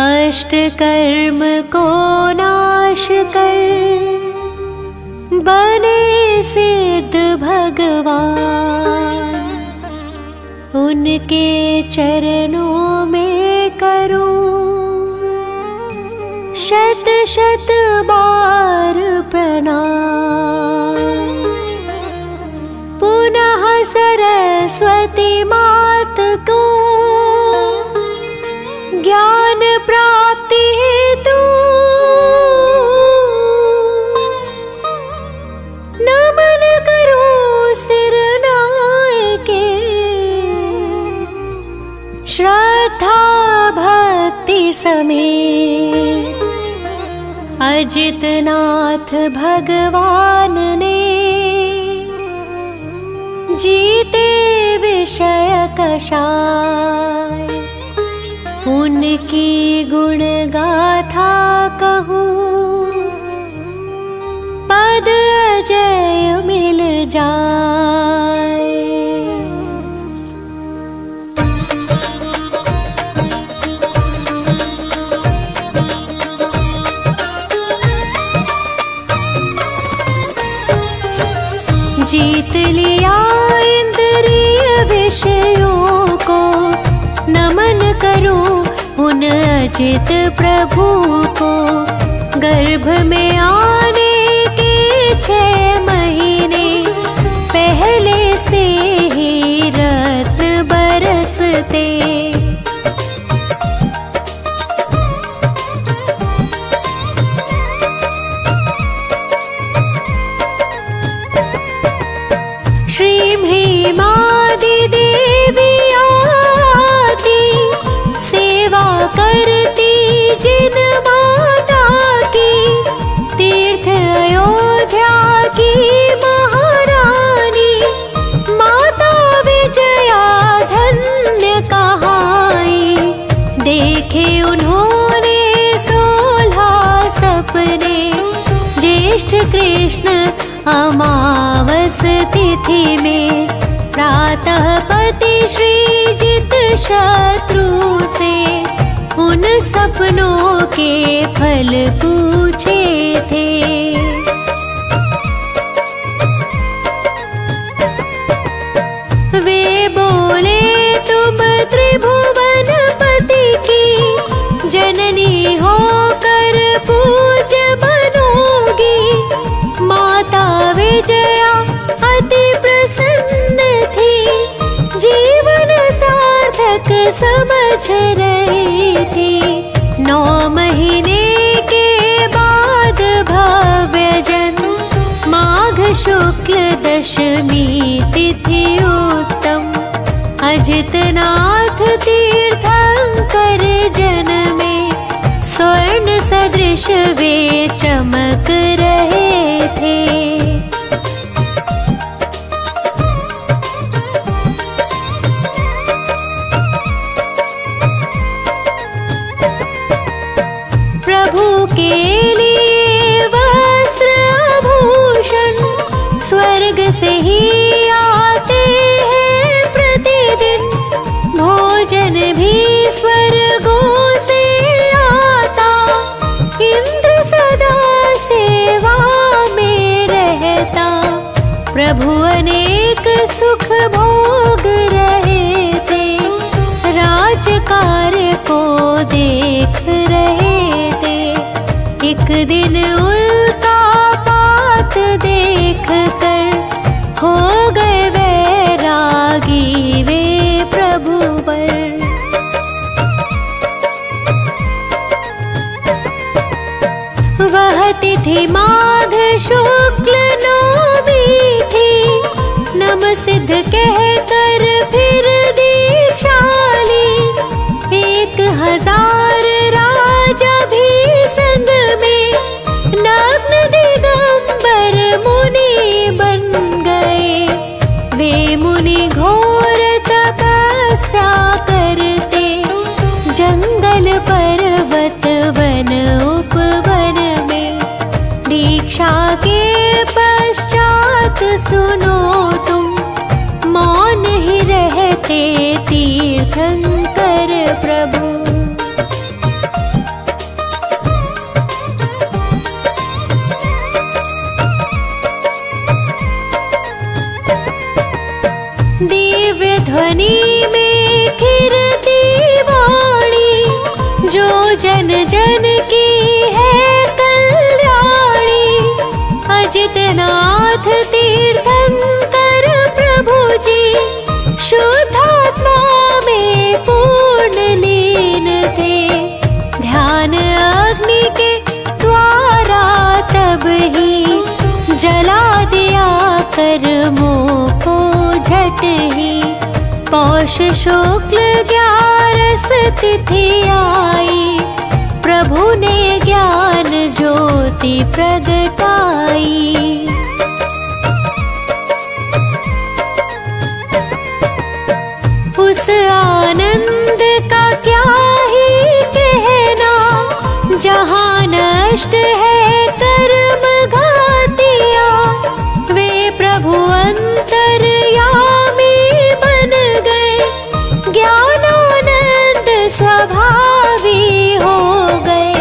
अष्ट कर्म को नाश कर बने सिद्ध भगवान। उनके चरणों में करूं शत शत बार प्रणाम। पुनः सरस्वती मात को ज्ञान प्राप्ति हेतु नमन करो सिर नायके। श्रद्धा भक्ति समेत अजितनाथ भगवान ने जीते विषय कषाय। उनकी गुण गाथा कहूँ पद अजय मिल जाए। जीत लिया इंद्रिय विषयों को नमन करूं उन अजित प्रभु को। गर्भ में आने के 6 महीने पहले से ही रत्न बरसते। श्री भीमादि देवी आती सेवा करती जिन माता की। तीर्थ अयोध्या की महारानी माता विजया धन्य कहाई। देखे उन्होंने 16 सपने ज्येष्ठ कृष्ण अमावस तिथि में। प्रातः पति श्रीजित शत्रु से उन सपनों के फल पूछे थे। वे बोले तुम त्रिभुवनपति की जननी होकर पूज्य बनोगी। माता विजया अति प्रसन्न थी जीवन सार्थक समझ रही थी। 9 महीने के बाद भव्य जन्म माघ शुक्ल दशमी तिथि उत्तम। अजितनाथ तीर्थंकर जन्मे स्वर्ण सदृश वे चमक रहे थे। प्रभु के लिए वस्त्र आभूषण स्वर्ग से ही आते हैं प्रतिदिन। भोजन भी स्वर्गों से आता। इंद्र सदा सेवा में रहता। प्रभु अनेक सुख भोग रहे थे। राज कार्य को देख रहे थे। एक दिन उल्का पात देख कर हो गए वैरागी वे प्रभु पर। वह तिथि माघ शुक्ल नवमी थी। नम सिद्ध कहकर फिर दीक्षा ली। 1000 राजा भी संग में नग्न दिगंबर मुनि बन गए। वे मुनि घोर तपस्या करते जंगल पर्वत वन उपवन में। दीक्षा के पश्चात सुनो तुम मौन ही रहते तीर्थंकर प्रभु। जला दिया कर्मों को झट ही। पौष शुक्ल 11 तिथि आई, प्रभु ने ज्ञान ज्योति प्रगटाई। उस आनंद का क्या ही कहना, जहाँ नष्ट है कर्म घातिया। वे प्रभु अंतर्यामी बन गए, ज्ञानानंद स्वभावी हो गए।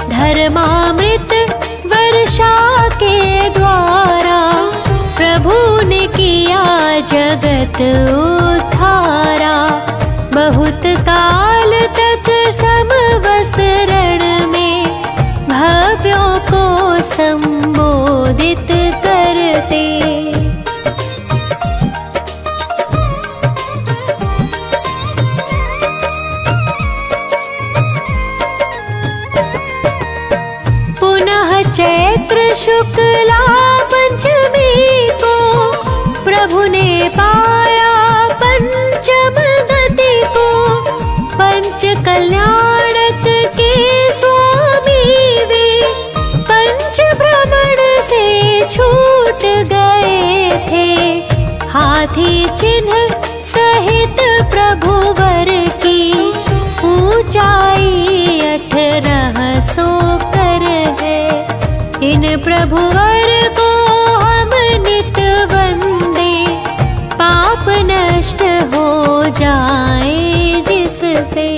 धर्मामृत वर्षा के द्वारा प्रभु ने किया जगत उद्धारा। बहुत काल तक समवसरण में भव्यों को संबोधित करते। पुनः चैत्र शुक्ला पंचमी को प्रभु ने पाया पंचम गति को। पंच कल्याणक के स्वामी वे पंच भ्रमण से छूट गए थे। हाथी चिन्ह सहित प्रभु वर की ऊंचाई 1800 कर है। इन प्रभुवर को हम नित वंदे, पाप नष्ट हो जाए जिससे।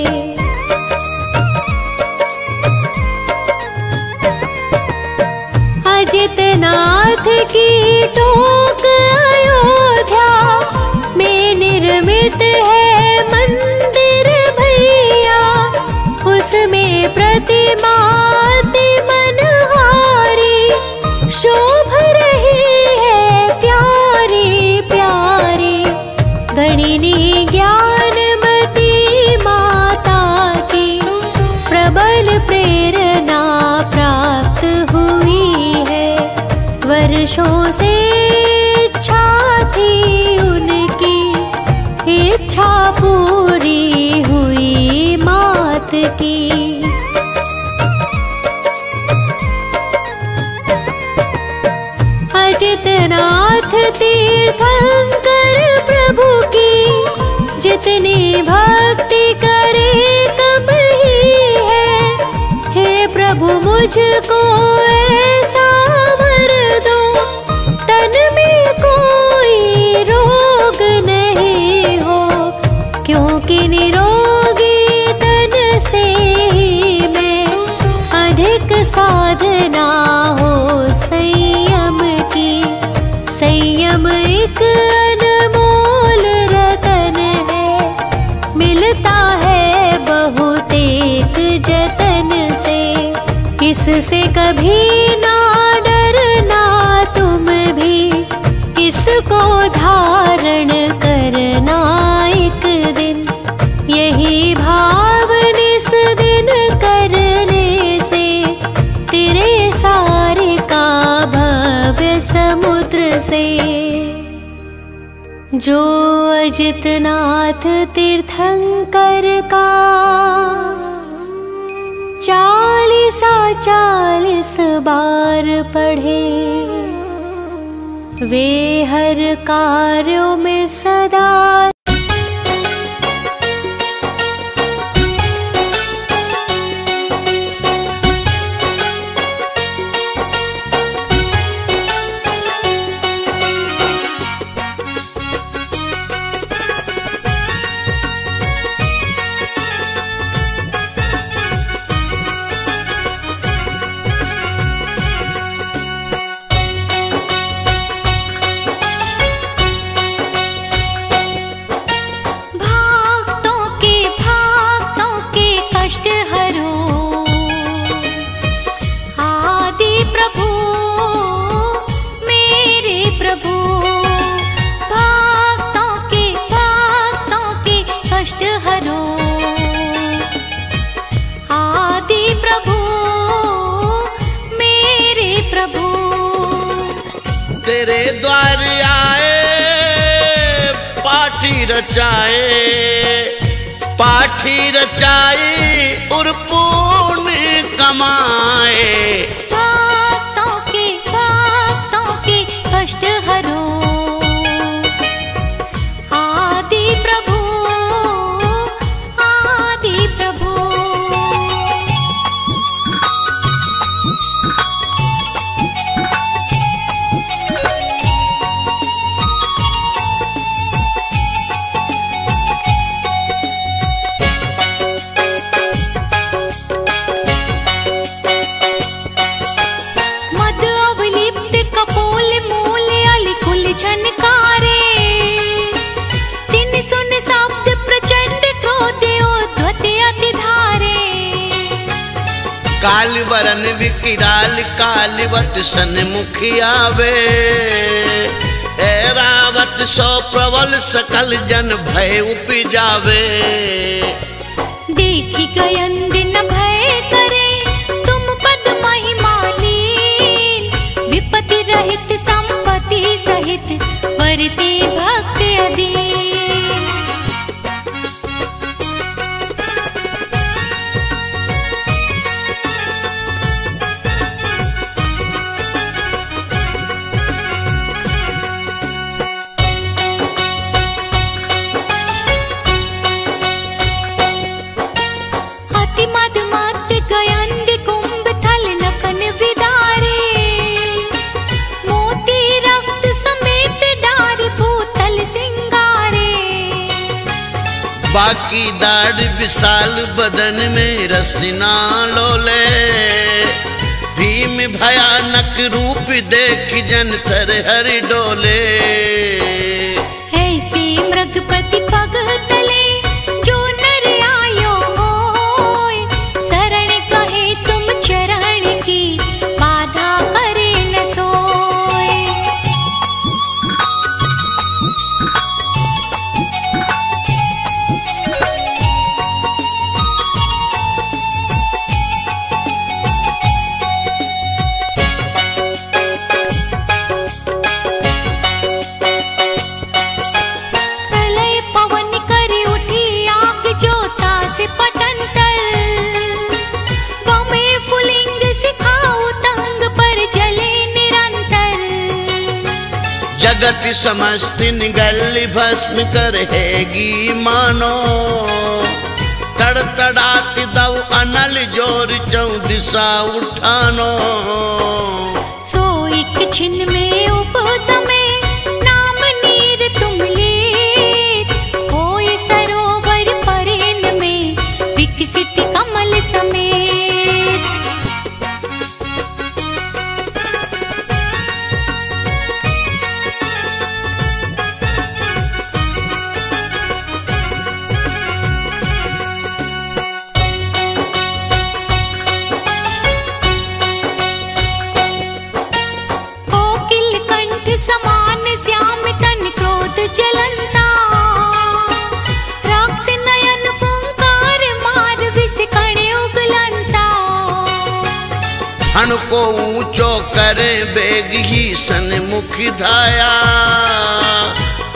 अजितनाथ की टोक अयोध्या में निर्मित है मंदिर भैया। उसमें प्रतिमा अति मनहारी शोभ रही है प्यारी प्यारी। गणिनी ज्ञानमती माता की प्रबल प्रेरणा प्राप्त हुई है। वर्षों से इच्छा थी उनकी, इच्छा पूरी हुई मात की। अजितनाथ तीर्थंकर प्रभु की जितनी भक्ति करे कम ही है। हे प्रभु मुझको ऐसा वर दो, तन में कोई रोग नहीं हो। क्योंकि निरोगी तन से ही मैं, अधिक साधना हो संयम की। संयम एक अनमोल रतन है, मिलता है बहुत एक जतन से। इससे कभी ना डरना तुम भी, इसको धारण करना एक दिन। यही भाव निस दिन करने से, तेरे सारे का भव्य समुद्र से। जो अजितनाथ तीर्थंकर का 40 बार पढ़े, वे हर कार्यों में सदा तेरे द्वार आए पाठी रचाई और पुण्य कमाए। भक्तों के कष्ट हरो आदि प्रभु आदि प्रभु। काल वरन विकिराल कालवत सन्मुखी आवे। ऐरावत सो प्रबल सकल जन भय उपजावे। देखी गयंद न भय करे तुम पद महिमालीन। विपत्ति रहित संपत्ति सहित वरते भक्त अधीन। बाकी दाढ़ विशाल बदन में रसना लोले। भीम भयानक रूप देख जन थर हर डोले। ऐसे मृगपति पग तले जो नर आयो होय। शरण कहे तुम चरण की बाधा करे न सोय। जगत समस्त निगल भस्म करहेगी मानो। तड़तड़ात दव अनल जोर चौ दिशा उठानो। सो एक छिन में उपसमे नाम नीर तुम लेत। होय सरोवर परेन में विकसित कमल समेत। हण को ऊंचो करे बेग ही सन्मुख धाया।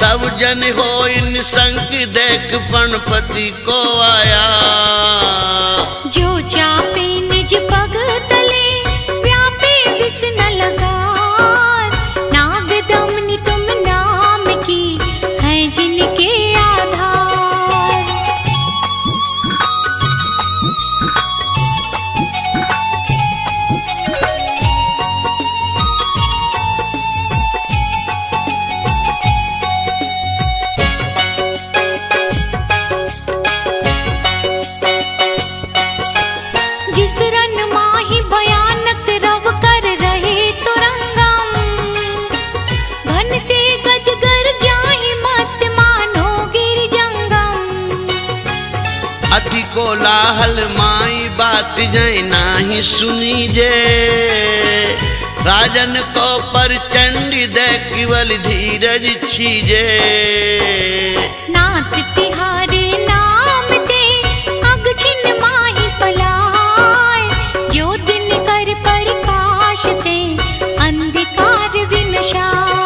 तब जन हो इन संग देख पणपति को आया। जो चापे निज पग तले व्यापे विष न लगार। नाग दमनी तुम नाम की है जिनके आधार। अति कोलाहल माई बात जय नाही सुनी जे। राजन को पर चंडी दे केवल धीरज छीजे। नाथ तिहारे नाम ते अग छिन माही पलाय। जो दिन कर प्रकाश ते अंधकार विनशाय।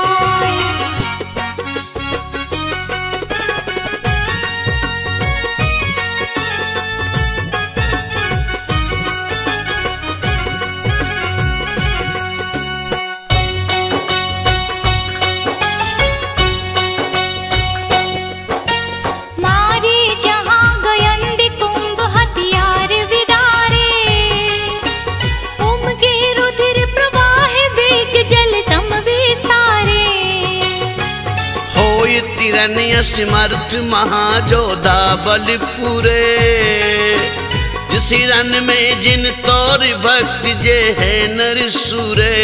वीरन असमर्थ महाजोधा बलपुरे। जिस रन में जिन तोर भक्त जे है नर सुरे।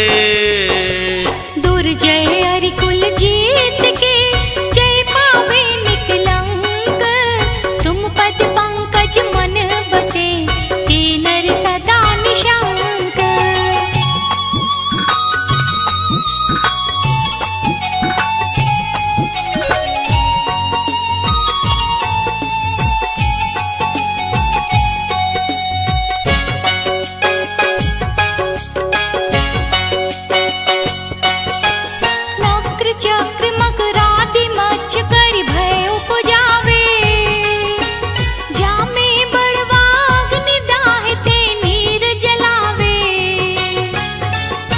दुर्जय हरि कुल जीत के जय पावे निकलंक। तुम पद पंकज मन बसे ते नर सदा निशंक।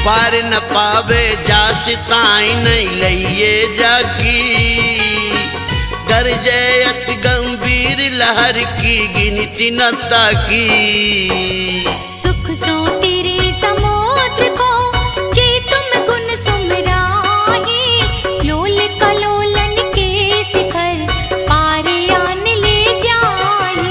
पार न पावे जास ताई नहीं लइए जाकी। गरजे अति गंभीर लहर की गिनती न ताकी। सुख सो तेरे समुद्र को जे तुम गुण सुमराही। लोल कलोलन के शिखर पार आन ले जाही।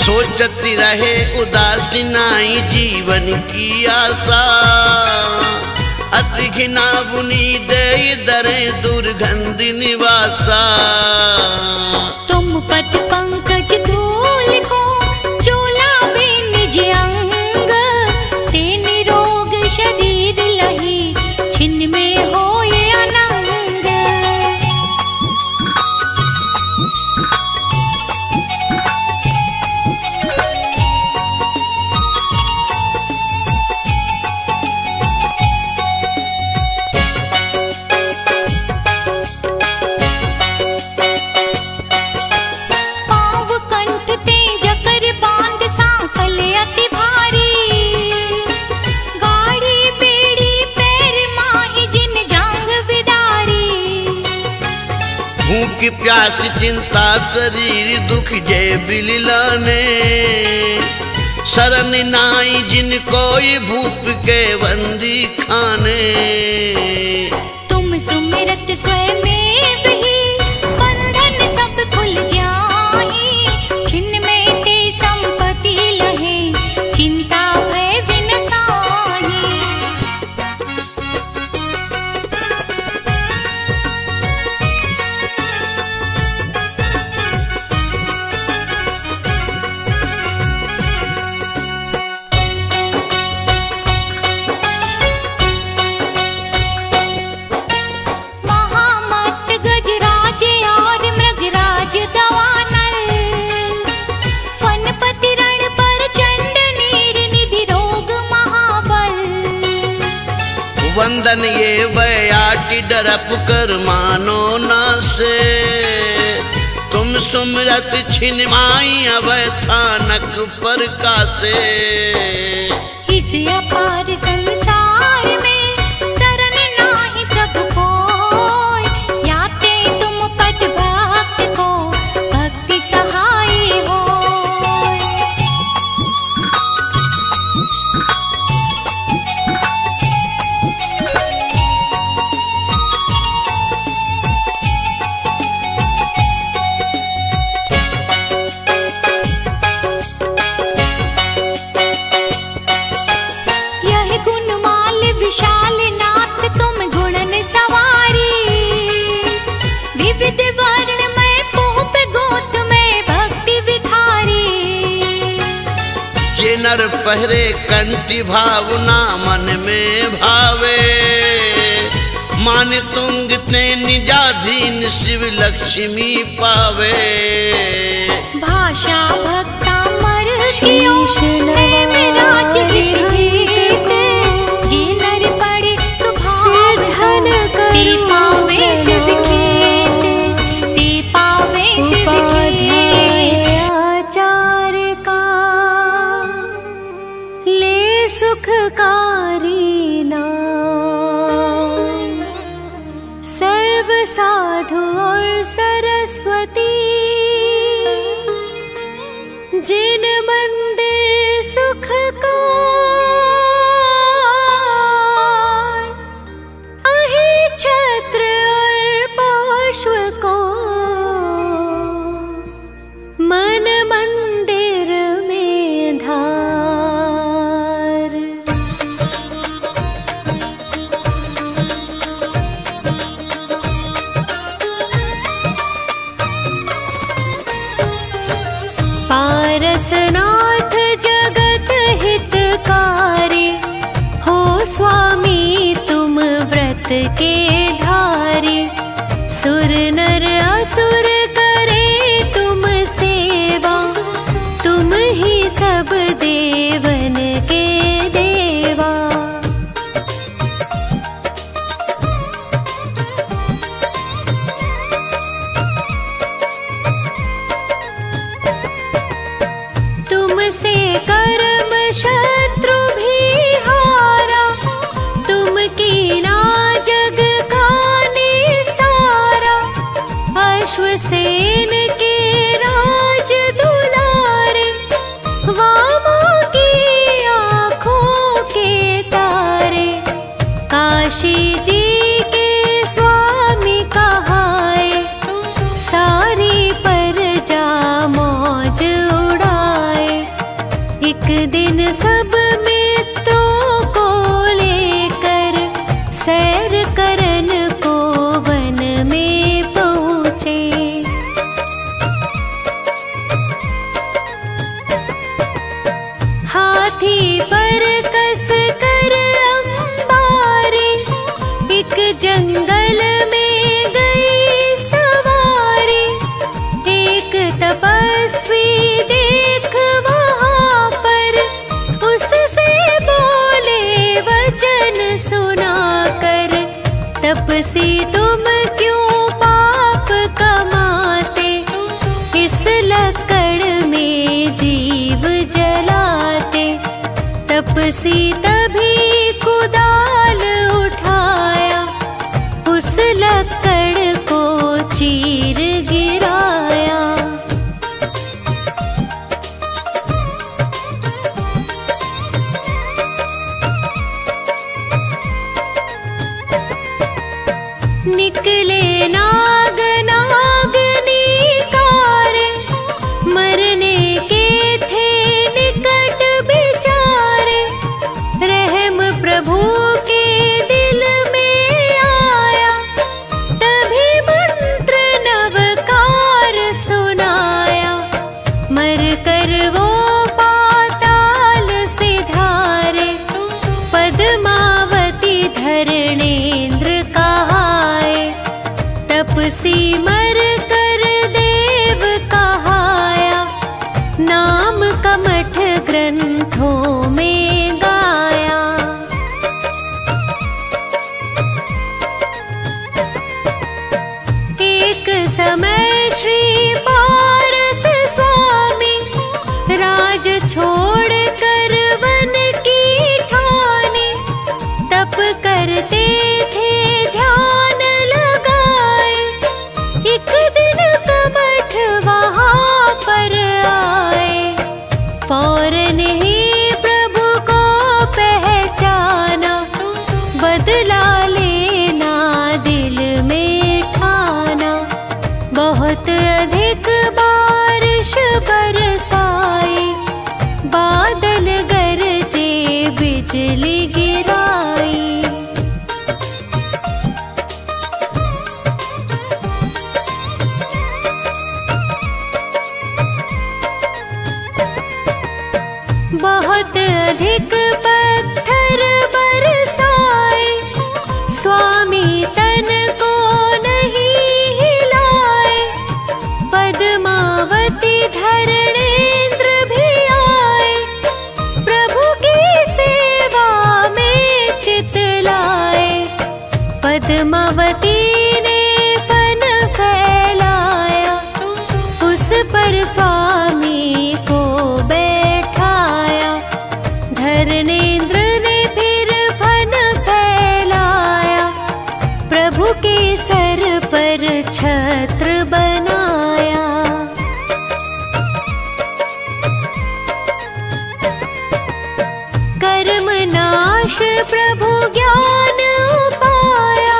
सोचती रहे उदासी नाई जीवन की आशा। अति घिना बुनी दे दरे दुर्गंध निवासा। तुम पद पंकज धूल को चोला बे निज अंग। ते निरोग शरीर लही छिन्न में होए अनंग। भूख प्यास चिंता शरीर दुख जय बिललाने। शरण नाई जिन कोई भूप के बंदी खाने। तुम सुमिरत स्वयं ही बंधन सब खुल जाही। छिन्न में ते संपत्ति लहे चिंता भय विनसाही। वंदन ये बयाटी डरप कर मानो ना से। तुम सुमरत छिन माई अब थानक पर कासे। इस अपार संसार में शरण नाही प्रभु कोय। याते तुम पद भक्त को भक्ति सहाय हो। नर पहरे कंठी भावना मन में भावे। मान तुंग ते निजाधीन शिव लक्ष्मी पावे। भाषा भक्ता मर शीश राज जी नर पड़े सुभावन ते पावे सिद्ध खेत। सुखकारी नाम, सर्व साधु और सरस्वती जिन मंदिर सुख का अहि छत्र और पार्श्व को मन मंदिर में धार। पारसनाथ जगत हितकारी हो स्वामी तुम व्रत के धारी, सुर नर असुर करे तुम सेवा, तुम ही सब देवन के देवा। तुमसे कर्म शत्रु भी हारा, तुम कीना जग का निस्तारा, अश्वसेन के राज दुलारे, वामा की आँखों के तारे, काशी जी के स्वामी कहाए, सारी प्रजा मौज उड़ाए। एक दिन सब मित्रों को लेकर सैर करन को वन में पहुँचे। हाथी पर कस कर अंबारी, एक जंगल में गई सवारी, एक तपस्वी देख वहाँ पर, उससे बोले वचन सुनाकर, तपसी तुम क्यों पाप कमाते, इस लकड़ में जीव जलाते। तपसी तभी कुदाल उठाया, उस लकड़ को चीर गिराया। निकले नाग नागनी कारे, मरने के थे निकट बिचारे, रहम प्रभु के दिल में आया, तभी मंत्र नवकार सुनाया, मर कर वो पाताल से धारे, पद्मावती धरणेन्द्र कहाए, तपसी मर कर देव कहाया, नाम कमठ ग्रंथों में गाया। एक समय श्री पारस स्वामी राज छोड़ कर वन की ठानी, तप करते थे ध्यान लगाए, एक दिन कमठ वहाँ पर आए, फौरन ही प्रभु को पहचाना, बदला लेना दिल में ठाना। बहुत अधिक बारिश बरसाई, बादल गरजे बिजली गिराई। बहुत अधिक पत्थर बरसाए, स्वामी तन को नहीं हिलाए, पद्मावती धरणेन्द्र भी आए, प्रभु की सेवा में चित लाए। पद्मावती ने फन फैलाया, उस पर स्वामी को बैठाया, धरणेन्द्र प्रभु ज्ञान उपाया,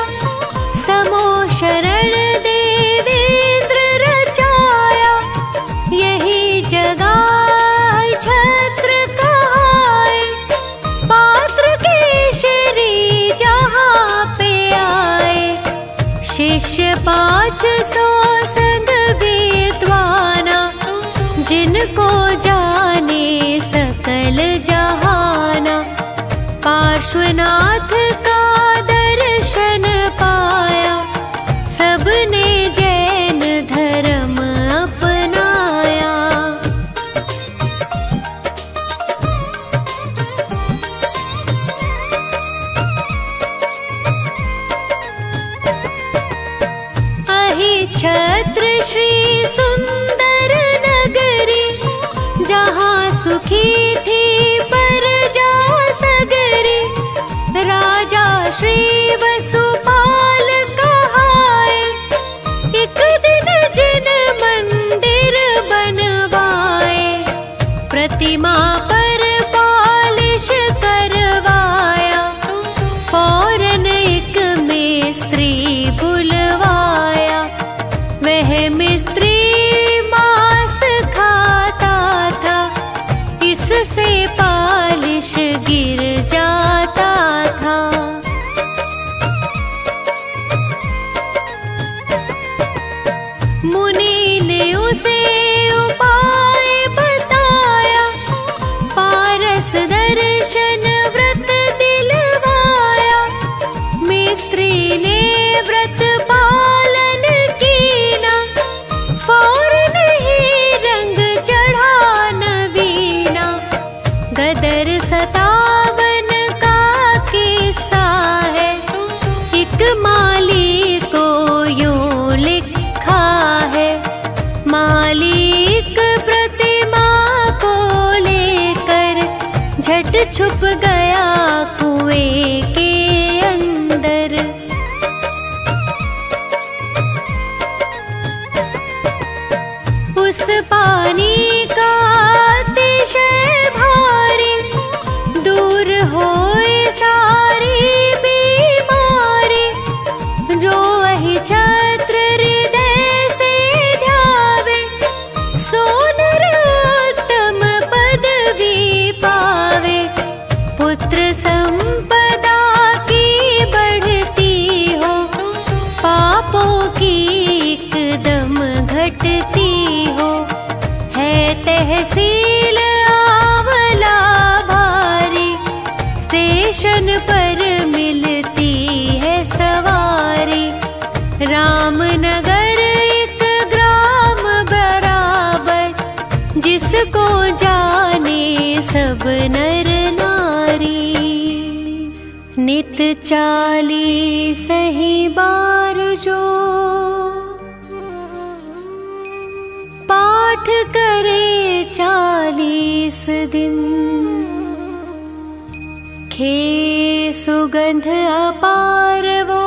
समो शरण देवेंद्र रचाया। यही जगाए छत्र कहाए, पात्र केशरी जहाँ पे आए। शिष्य 500 संग विद्वाना, जिनको जाने सकल जहाना। पार्श्वनाथ का दर्शन पाया, सबने जैन धर्म अपनाया। अहि छत्र श्री सुंदर नगरी, जहाँ सुखी थी प्रजा सगरी। राजा श्री वसुपाल कहाए, एक दिन जिन मंदिर बनवाए। प्रतिमा पर पालिश करवाया, फौरन एक मिस्त्री बुलवाया। वह मिस्त्री मांस खाता था, इससे पालिश गिर जाता था। मुनि ने उसे उपाय बताया, पारस दर्शन व्रत दिलवाया। मिस्त्री ने व्रत पालन कीना, फौरन ही रंग चढ़ा नवीना। गदर 57 का किस्सा है, एक माली को यूं लिखा है। मालिक प्रतिमा को लेकर झट छुप गया कुएं के अंदर। उस पानी का अतिशय भारी, दूर होए सारी बीमारी। जो वही छत्र हृदय से ध्यावे, सोनर उत्तम पदवी पावे। पुत्र संपदा की बढ़ती हो, पापों की एकदम घटती हो। है तहसील आंवला भारी, स्टेशन पर मिलती है सवारी। रामनगर एक ग्राम बराबर, जिसको जाने सब नर नारी। नित 40 ही बार जो पाठ करे 40 दिन। खे सुगंध अपार वो,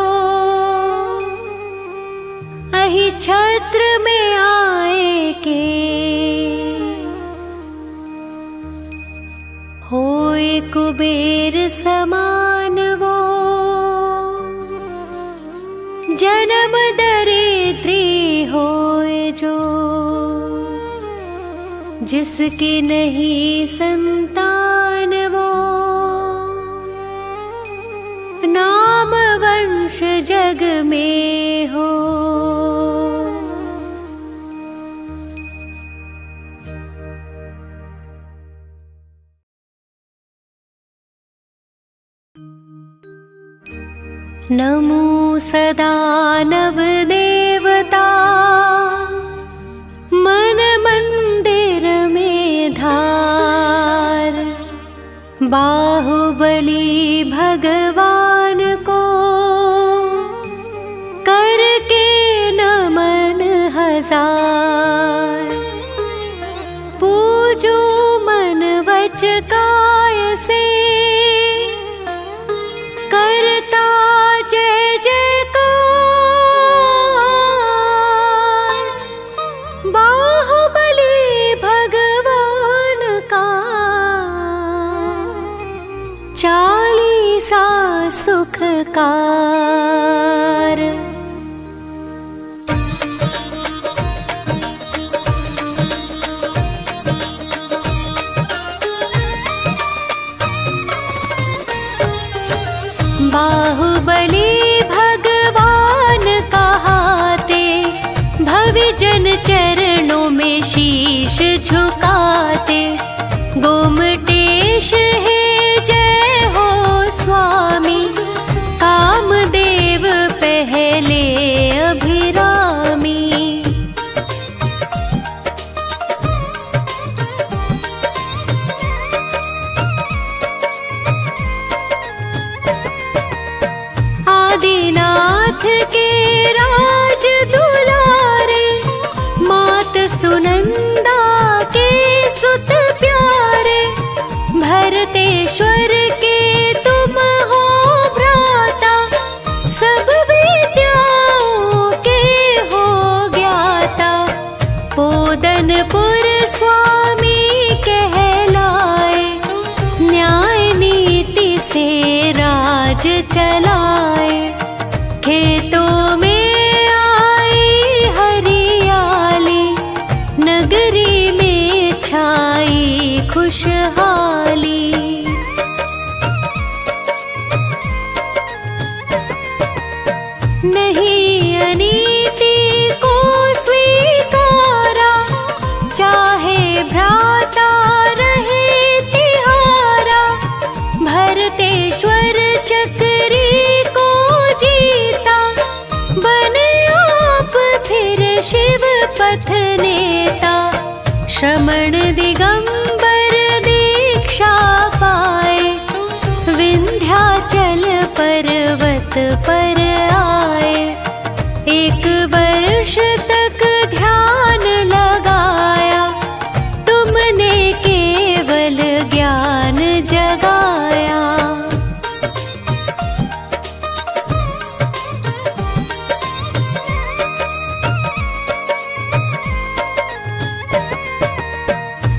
अहि छत्र में आए के। होए कुबेर समान वो, जन्म दरिद्री होए जो। जिसकी नहीं संतान वो, नाम वंश जग में हो। नमो सदा नव देवता, मन मंदिर में धार। बाहुबली भगवान को करके नमन 1000। पूजो मन वच काय से, करता जय जयकार। बाहुबली भगवान का 40 सुखकार। बाहुबली भगवान कहाते, भविजन चरणों में शीश झुकाते। गोमटेश है जय हो स्वामी, कामदेव पहले अभिरामी। आदिनाथ के राज दुलारे, मात सुनंदा के सुत प्यारे। भरतेश्वर के तुम हो भ्राता, सब विद्याओं के हो ज्ञाता। पोदनपुर स्वामी कहलाए, न्याय नीति से राज चलाए। खेतों में आई हरियाली, नगरी में छाई खुशहाली। नहीं अनीति को स्वीकारा, चाहे भ्राता रहे तिहारा। भरतेश्वर चक्री को जीता, बने आप फिर शिव पथ नेता। श्रमण दिगंबर दीक्षा पाए, विंध्याचल पर्वत पर आए। 1 वर्ष तक ध्यान लगाया, तुमने केवल ज्ञान जगाया।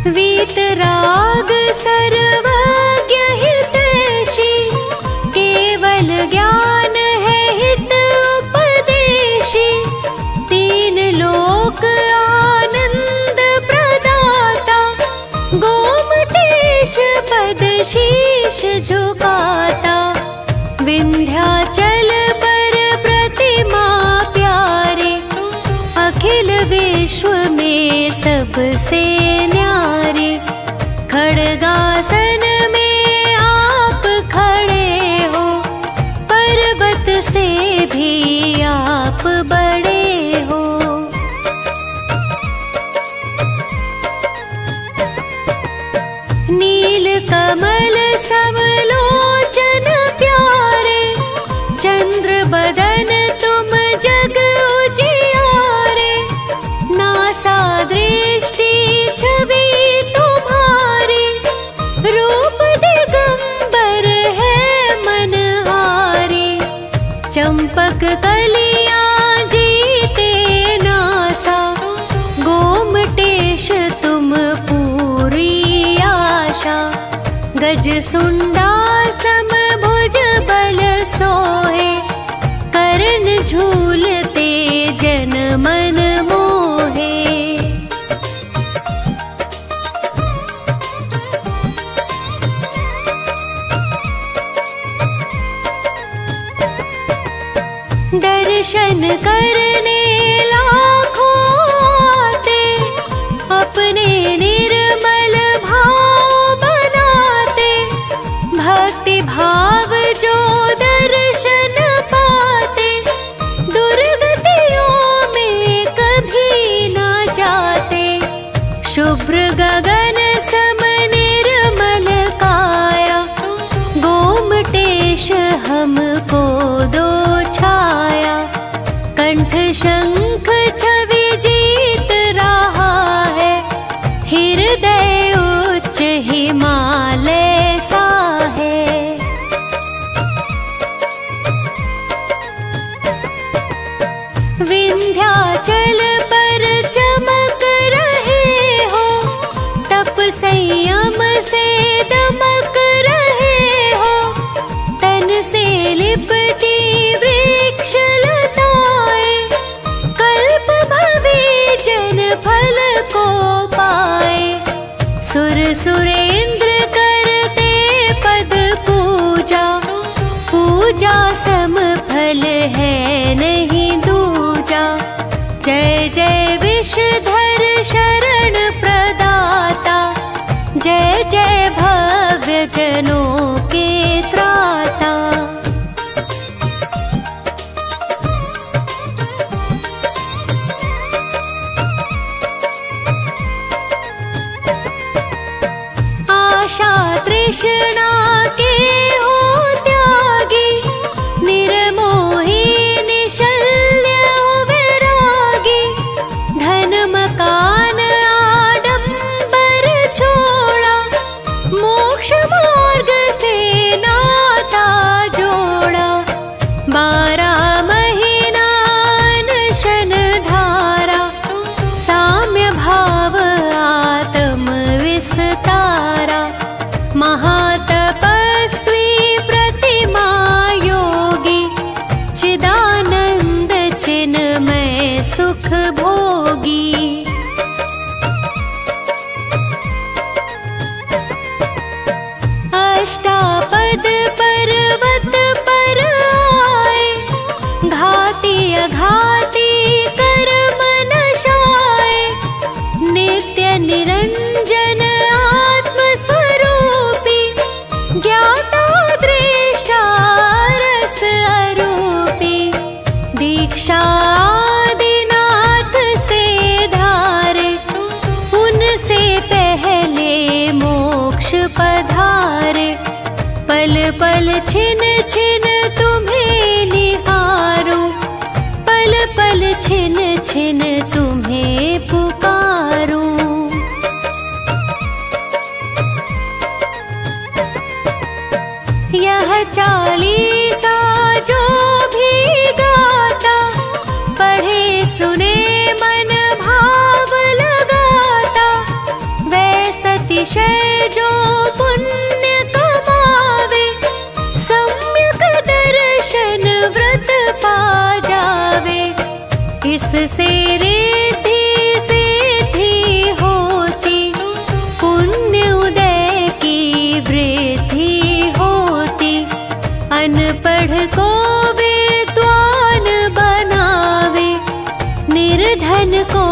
वीतराग सर्वज्ञ हितैषी, केवल ज्ञान है हित उपदेशी। 3 लोक आनंद प्रदाता, गोमटेश पद शीश झुकाता। विंध्याचल पर प्रतिमा प्यारे, अखिल विश्व में सबसे न्यारे। खड़गासन में आप खड़े हो, पर्वत से भी आप बड़े हो। नील कमल समलोचन प्यारे, चंद्र बदन तुम जग उजियारे। नासा दृष्टि छवि तुम्हारी, रूप दिगंबर है मनहारी। चंपक कलियां जीते नासा, गोमटेश तुम पूरी आशा। गज सुंडा समभुज बल सोहे, कर्ण झूलते जन मन मोहे। दर्शन करने लाखों आते, अपने निर्मल भाव बनाते। भक्ति भाव जो दर्शन पाते, दुर्गतियों में कभी न जाते। शुभ्र गगन सम निर्मल काया, गोमटेश हमको दो छाया। कंठ शंख छवि जीत रहा है, हृदय जय विषधर शरण प्रदाता, जय जय भव्य जनों के त्राता। आशा तृष्णा के हो त्यागी, निर्मोही निशल्य हो विरागी। धन मकान आडंबर छोड़ा, मोक्ष मार्ग से नाता जोड़ा। 12 महीना अनशन धारा, साम्य भाव आत्म विस्तारा। महातपस्वी प्रतिमा योगी, चिदानंद चिन्मय सुख भोगी। अष्टापद पर्वत पर आए, घाती अघाती कर्म नशाए। नित्य निरंजन आत्म स्वरूपी, ज्ञाता दृष्टा रस अरूपी। दीक्षा आदिनाथ से धारे, उनसे पहले मोक्ष पधारे। पल पल छिन छिन तुम्हें निहारूं, पल पल छिन छिन तुम्हें पुकारूं। यह चालीसा जो भी गाता, पढ़े सुने मन भाव लगाता। वैसा अतिशय जो पुण्य कमावे, सम्यक दर्शन व्रत पा जावे। इससे रिद्धि सिद्धि होती, पुण्य उदय की वृद्धि होती। अनपढ़ को विद्वान बनावे, निर्धन को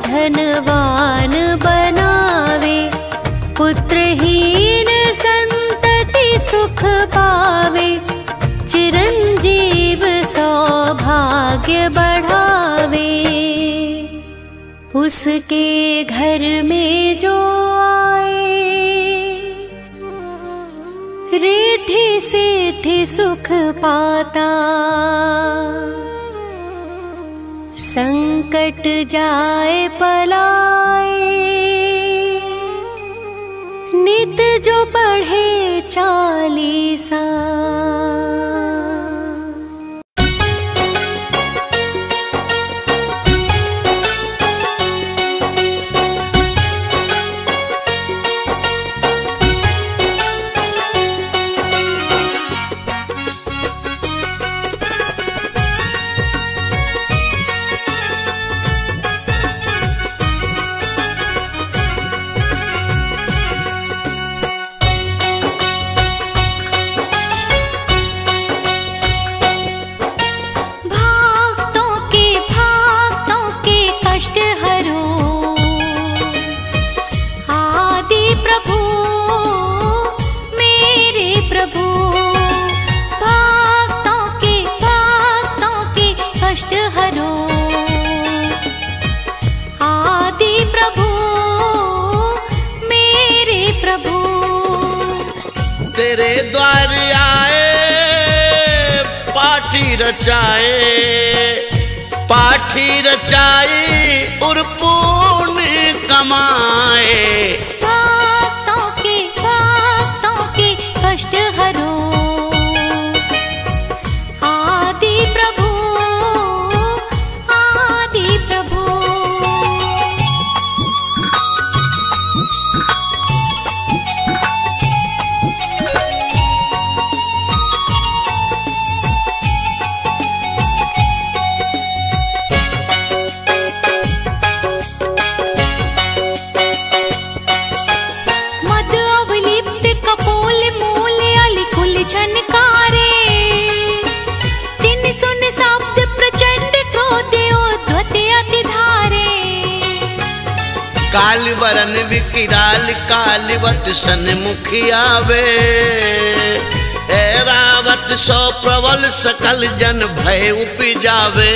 धनवान बनावे। पुत्रहीन संतति सुख पावे, चिरंजीव सौभाग्य बढ़ावे। उसके घर में जो आए, रिद्धि सिद्धि सुख पाता। संकट जाए पलाए, नित जो पढ़े चालीसा। तेरे द्वार आए पाठी रचाए और पुण्य कमाए। भक्तों के कष्ट हरो, आदि प्रभु आदि प्रभु। काल वरन विकिराल कालिवत सन्मुख आवे। ऐरावत सो प्रबल सकल जन भय उपजावे।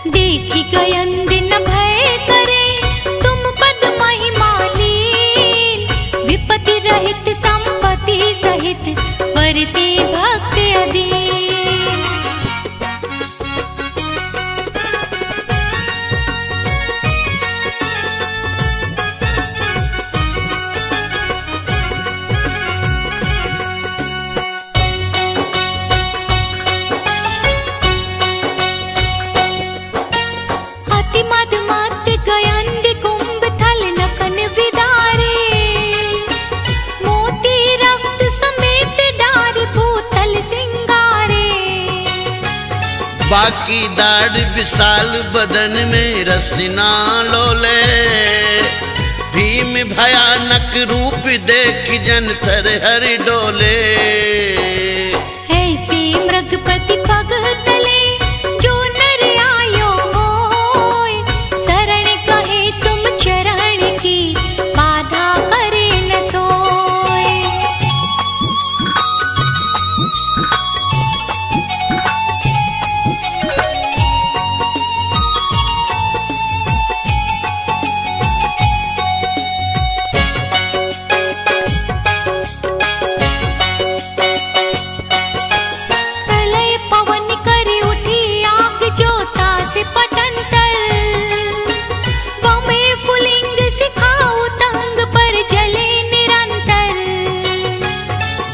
देखी गयंद न भय करे तुम पद महिमालीन। विपत्ति रहित संपत्ति सहित वरते भक्त अधीन। बाकी दाढ़ विशाल बदन में रसना लोले। भीम भयानक रूप देख जन थर हर डोले। ऐसे मृगपति पग तले जो नर आयो होय। शरण कहे तुम चरण की बाधा करे न सोय।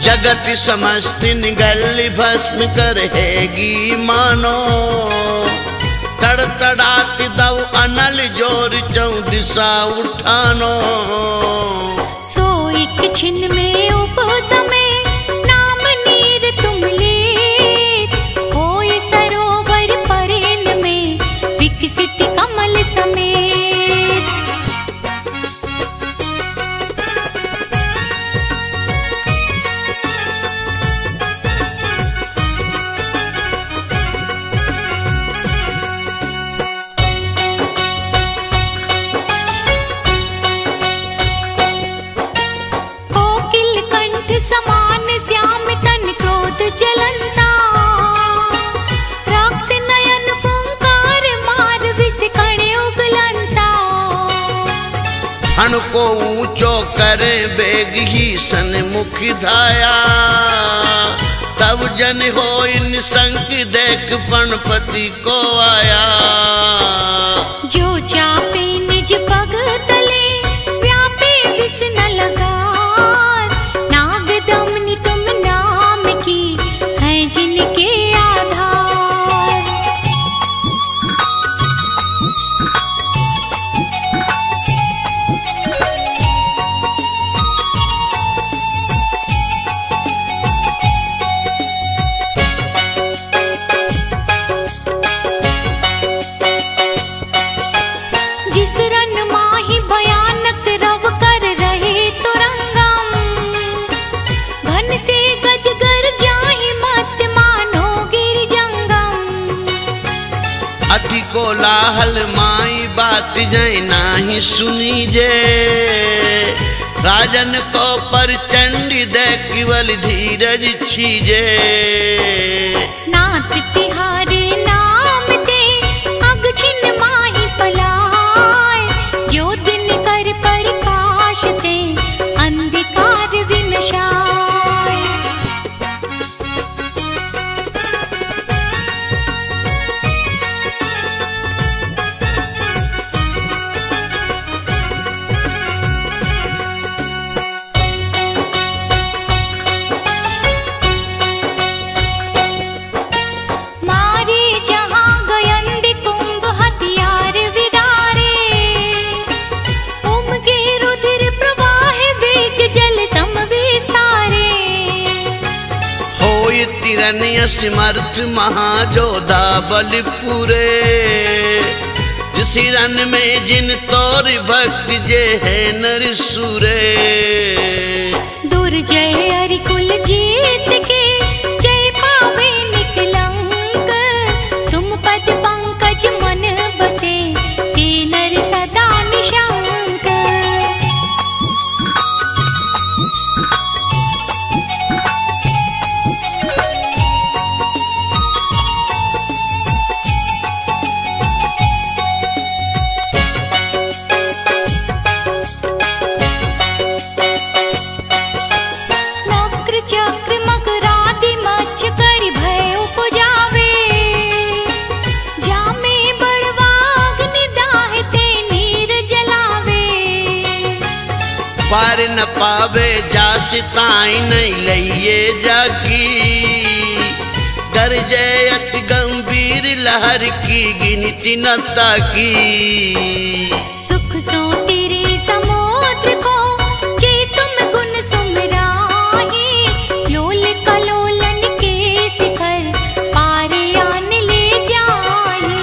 जगत समस्त निगल भस्म करहेगी मानो। तड़तड़ात दव अनल जोर चौ दिशा उठानो। सो एक छिन में उपसमे नाम नीर तुम लेत। होय सरोवर परेन में विकसित कमल समेत। हण को ऊंचो करे बेग ही सन्मुख धाया। तब जन हो निसंक देख पणपति को आया। जो चापे निज पग तले व्यापे विष न लगार। नाग दमनी तुम नाम की है जिनके आधार। अति कोलाहल माई बात जय नाही सुनी जे। राजन को परचंडी दे केवल धीरज छीजे। नाथ तिहारे नाम ते अग छिन माही पलाय। जो दिन कर प्रकाश ते अंधकार विनशाय। समर्थ महाजोधा बलपुरे। जिस रन में जिन तोर भक्त जे है नर सुरे। दुर्जय हरि कुल जीत के जय पावे निकलंक। तुम पद पंकज मन बसे ते नर सदा निशा। न पावे जास ताई नहीं लइए जाकी। गरजे अति गंभीर लहर की गिनती न ताकी। सुख सो तेरे समुद्र को जे तुम गुण सुमराही। लोल कलोलन के शिखर पार आन ले जाही।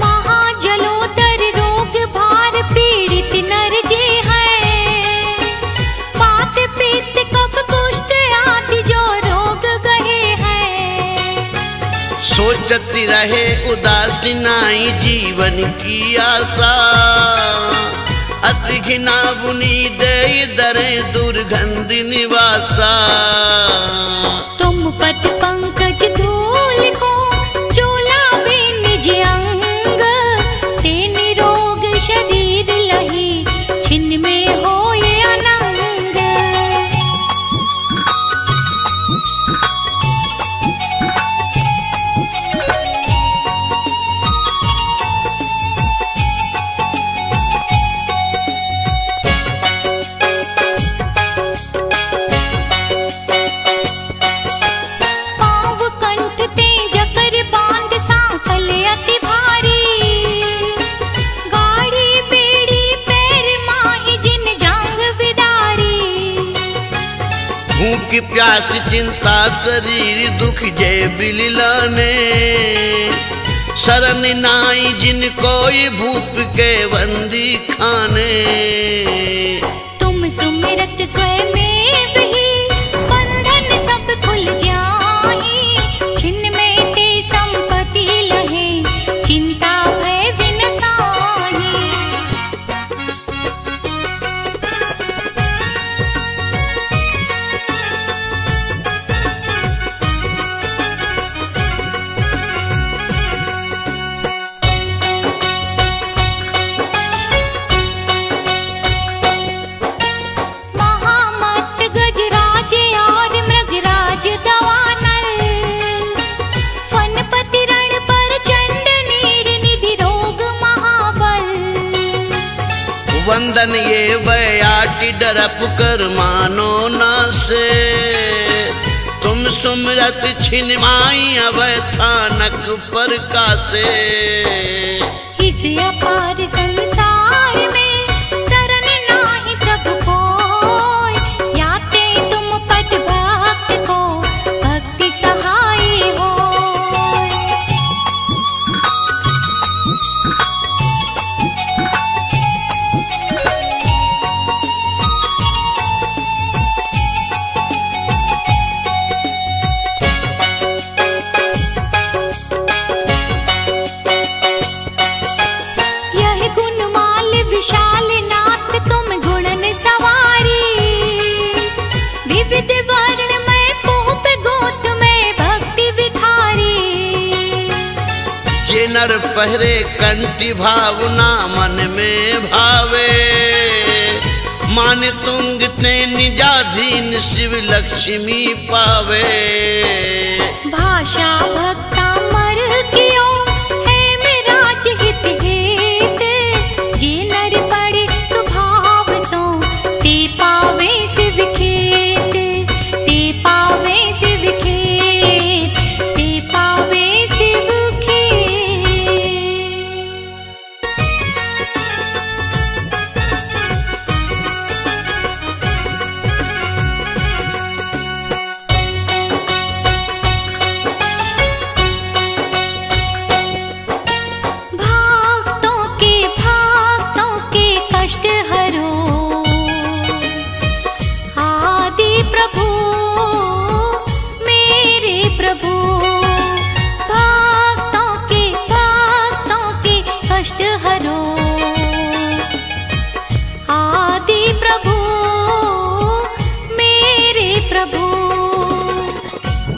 महाजलोदर रोग भार पीड़ित नर जे हैं। वात पित्त कफ कुष्ठ आदि जो रोग गहे हैं। सोचती रहे उदासीनाई जीवन की आशा। अति घिना बुनी दे दरे दुर्गंध निवासा। तुम पद पंकज धूल को चोला भी निज अंग। ते निरोग शरीर लही छिन्न में होए अनंग। पाँव कंठ ते जकर बांध सांकल अति भारी। गाड़ी बेड़ी पैर माही जिन जांग बिदारी। भूख प्यास चिंता शरीर दुख जय बिललाने। शरण नाई जिन कोई भूप के बंदी खाने। तुम सुमिरत स्वयं ही बंधन सब खुल जाही। छिन्न में ते संपत्ति लहे चिंता भय विनसाही। महामत गजराज और मृगराज दवानल। फनपति रण पर चंड नीर निधि रोग महाबल। वंदन ये बयाटी डरप कर मानो न से। तुम सुमरत छिन माई अब थानक पर कासे। इस अपार संसार में शरण नाही प्रभु कोय। याते तुम पद भक्त को भक्ति सहाय होय। यह गुणमाल विशाल नाथ तुम गुणन सवारी। विविध वर्ण में पोप गोत में भक्ति विखारी। ये नर पहरे कंठी भावना मन में भावे। मान तुंग ते निजाधीन शिव लक्ष्मी पावे। भाषा भक्ता मर कियो है मेराज हित हेत। जे नर पड़े स्वभाव सो ते पावे शिव खेत। ते पावे शिव खेत। ते पावे शिव खेत।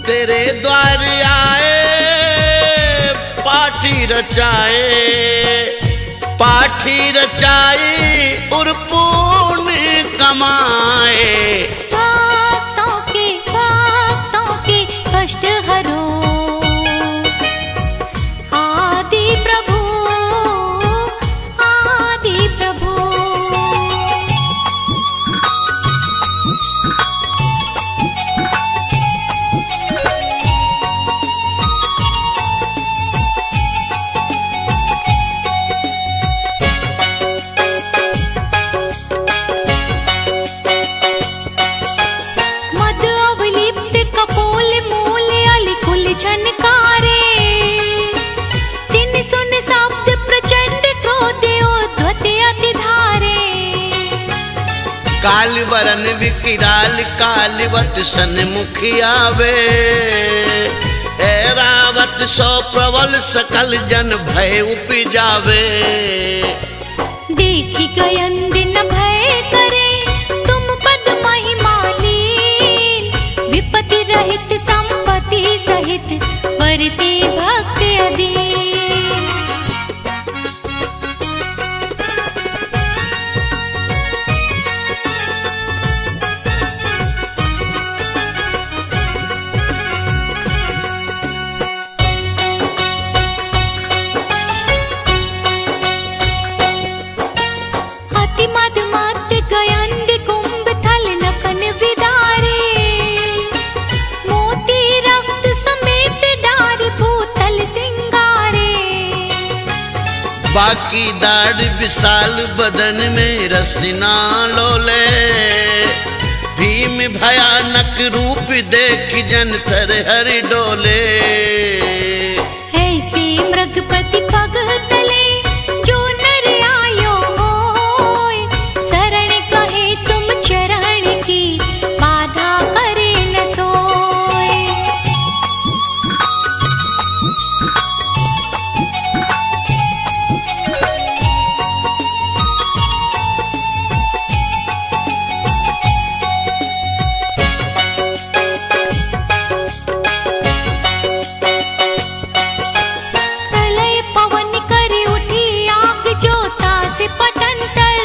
तेरे द्वार आए पाठी रचाए, पाठ साठी रचाई उर पुण्य कमाए। भक्तों के कष्ट हरो आदि प्रभु, आदि प्रभु। मद अवलिप्त कपोल मूल अलिकुल झनकारे, तिन सुन शब्द प्रचंड क्रोध उद्धत अति धारे। काल वरन विकराल कालवत सन्मुख आवे, ऐरावत सो प्रबल सकल जन भय उपजावे। देखी गयन दिन भय करे तुम पद महिमा लीन, विपत्ति रहित संपत्ति सहित वरते भक्त अधीन। अति मद मत गयंद कुंभ थल नकन विदारे, मोती रक्त समेत डार भूतल सिंगारे। बाकी दाढ़ विशाल बदन में रसना लोले, भीम भयानक रूप देख जन थर हर डोले। ऐसे मृगपति पग तले जो नर आयो होय, शरण कहे तुम चरण की बाधा करे न सोय। प्रलय पवन करे उठी आग ज्योता से पटंतर,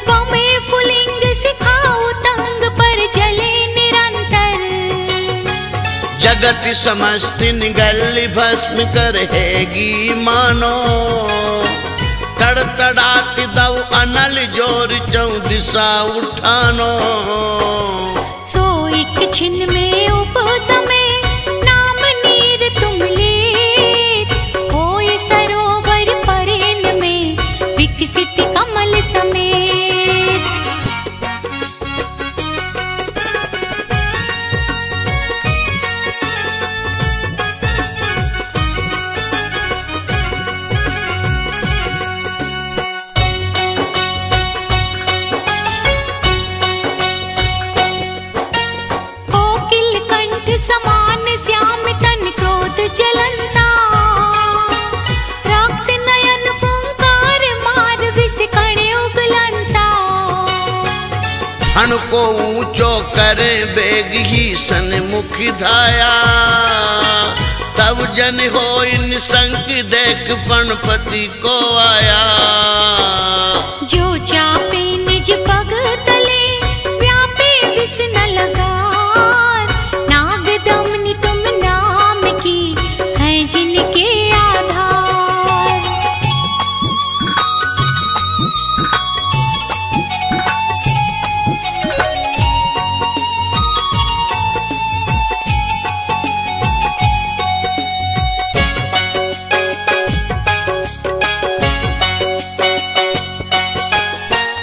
गमे फुलिंग सिखाऊ तंग पर जले निरंतर। जगत समस्त निगल भस्म करहेगी मानो, तड़तड़ात दव अनल जोर चौ दिशा उठानो। सोई छिन में उपसमे नाम नीर तुम लेत, होय सरोवर परेन में विकसित कमल समेत। कोकिल कंठ समान श्याम तन क्रोध जलंता, रक्त नयन फुंकार मार विष कण उगलंता। हण को ऊंचो करे बेग ही सन्मुख धाया, तब जन हो इन संक देख पणपति को आया। जो चापे निज पग तले व्यापे विष न लगार, नाग दमनी तुम नाम की है जिनके आधार।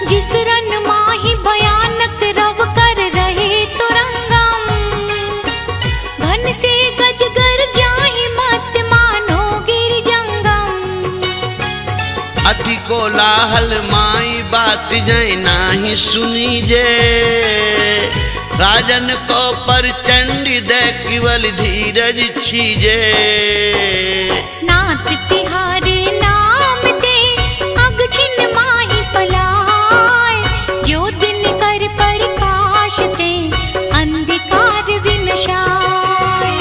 जिस रन माही भयानक रव कर रहे तुरंगम, घन से गजगर जाहि मत मानो गिर जंगम। अति कोलाहल माई बात जय नाही सुनी जे, राजन को पर चंडी दे केवल धीरज छीजे। नाथ तिहारे नाम ते अग छिन माही पलाय, जो दिन कर प्रकाश ते अंधकार विनशाय।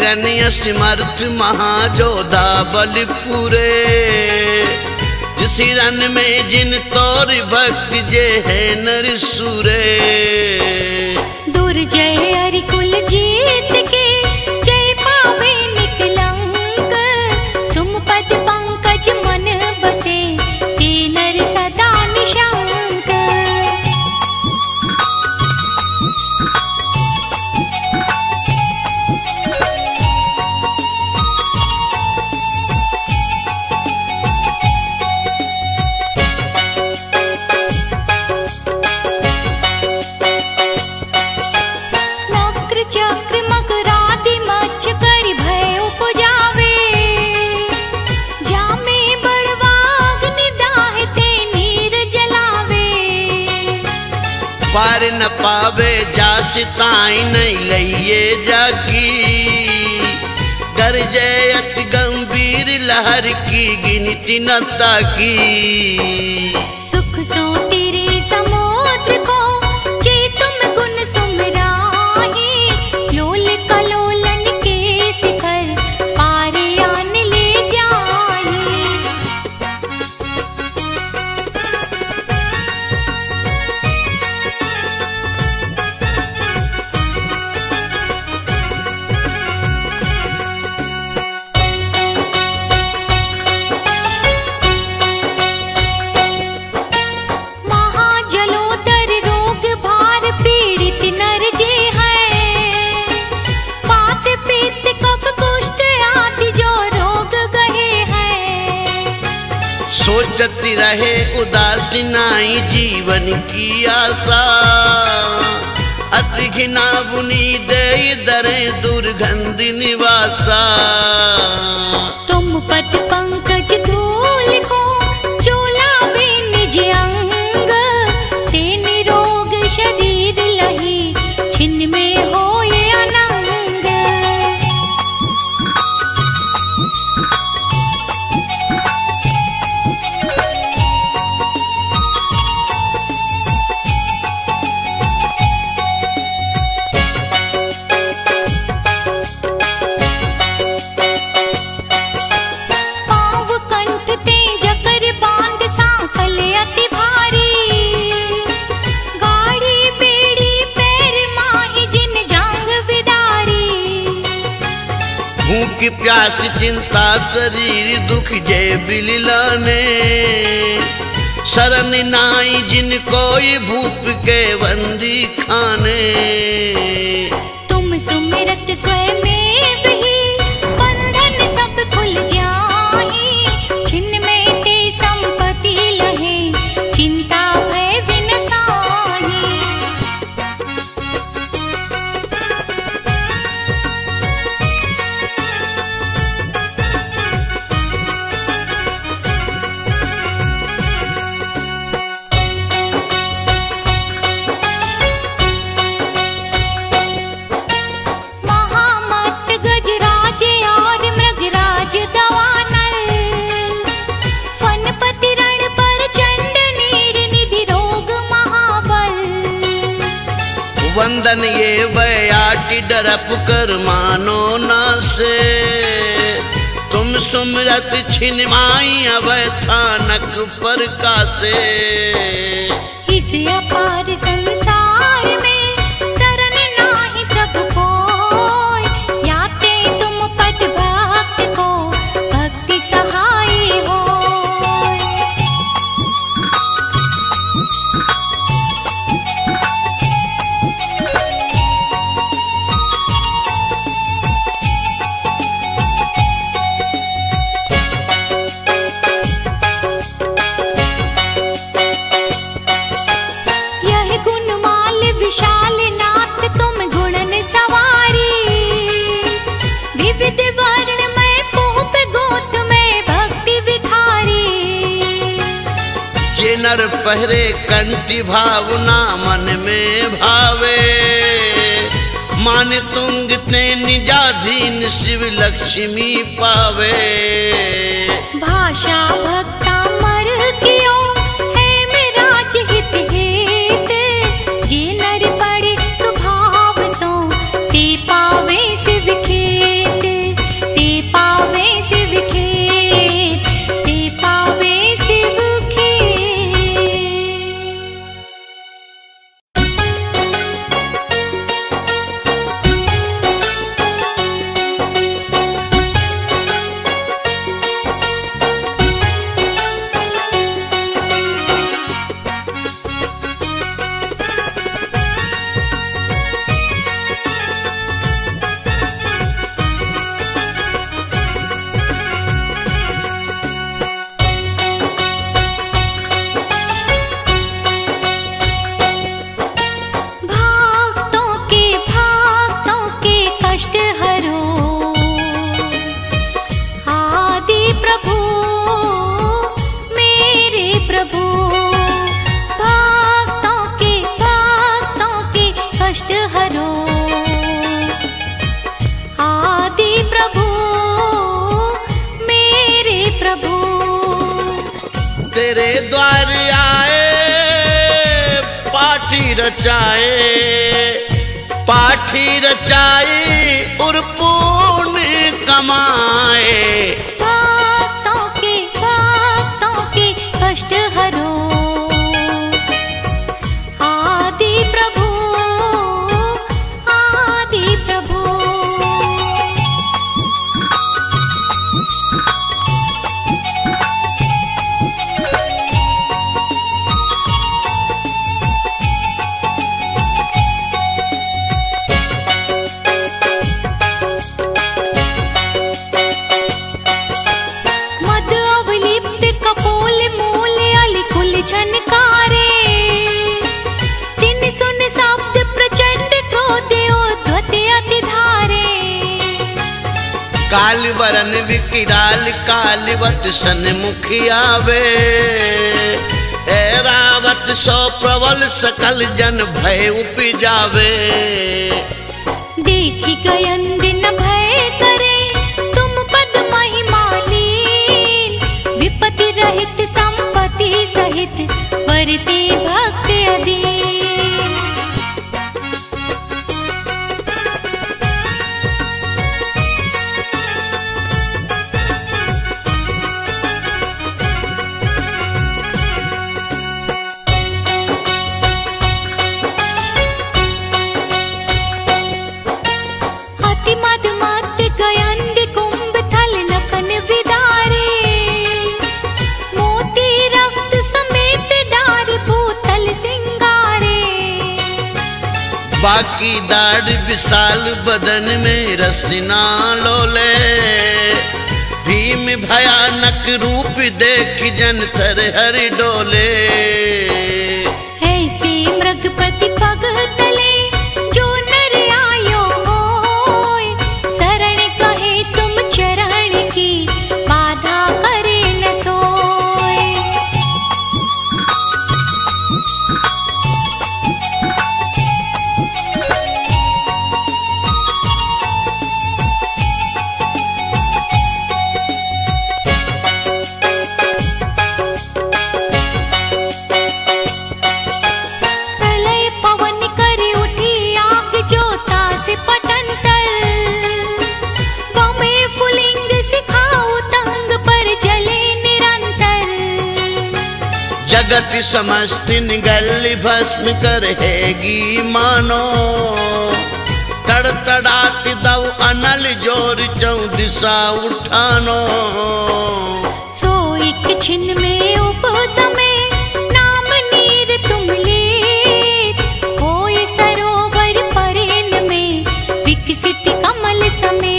हिरण्य समर्थ महाजोधा बलपुरे। जिस हिरण में जिन तोर भक्त जे है नर सुरे। दुर्जय अरिकुल जीत के जय पावे निकलंक। तुम पद पंकज मन बसे ते नर सदा निशंक। चक्र मकरादि मच्छ कर भय उपजावे। जामे बड़वाग निदाह ते नीर जलावे। पार न पावे जास ताई नहीं लइए जाकी। गरजे अति गंभीर लहर की गिनती न ताकी। सुख सो तेरे समुद्र को जे तुम गुण सुमराही। लोल कलोलन के शिखर पार आन ले जाही। महाजलोदर रोग भार पीड़ित नर जे हैं। वात पित्त कफ कुष्ठ आदि जो रोग गहे हैं। सोचती रहे उदासीनाई जीवन की आशा। अति घिना बुनी दे दरे दुर्गंध निवासा। तुम पद पंकज धूल को चोलावे निज अंग। ते निरोग शरीर लही छिन्न में होए अनंग। पाँव कंठ ते जकर बांध सांकल अति भारी। गाड़ी बेड़ी पैर माही जिन जांग बिदारी। भूख प्यास चिंता शरीर दुख जय बिललाने। शरण नाई जिन कोई भूप के बंदी खाने। तुम सुमिरत स्वयं ही बंधन सब खुल जाही। छिन्न में ते संपत्ति लहे चिंता भय विनसाही। महामत गजराज और मृगराज दवानल। फनपति रण पर चंड नीर निधि रोग महाबल। वंदन ये बयाटी डरप कर मानो ना से। तुम सुमरत छिनमाई अब थानक पर कासे। इस अपार संसार में शरण नाही प्रभु कोय। याते तुम पद भक्त को भक्ति सहाय होय। यह गुणमाल विशाल नाथ तुम गुणन सवारी। विविध वर्ण में पूप गोत में भक्ति विखारी। ये नर पहरे कंठी भावना मन में भावे। मान तुंग ते निजाधीन शिव लक्ष्मी पावे। भाषा भक्ता मर कियो है मेरा हित हेत। जे नर पड़े स्वभाव सो ते पावे शिव खेत। द्वार आए पाठी रचाए और पुण्य कमाए। भक्तों के कष्ट हरो आदि प्रभु काल वरन विकिराल कालवत सन्मुख आवे। ऐरावत सो प्रबल सकल जन भय उपजावे। देखी गयन दिन भय करे तुम पद महिमा लीन। विपत्ति रहित संपत्ति सहित वरते भक्त अधीन। बाकी दाढ़ विशाल बदन में रसना लोले। भीम भयानक रूप देख जन थर हर डोले। ऐसे मृगपति पग तले जो नर आयो होय। शरण कहे तुम चरण की बाधा करे न सोय। जगत समस्त निगल भस्म करहेगी मानो। तड़तड़ात दव अनल जोर चौदिशा उठानो। सो एक छिन में उपसमे नाम नीर तुम लेत। होय सरोवर परेन में विकसित कमल समेत।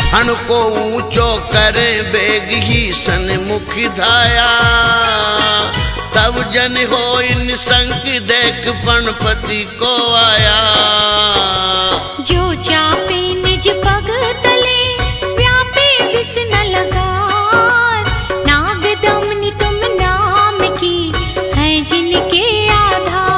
हण को ऊंचो करे बेग ही सन्मुख धाया। तब जन हो इन संग देख पणपति को आया। जो चापे निज पग तले व्यापे विष न लगार। नाग दमनी तुम नाम की है जिनके आधार।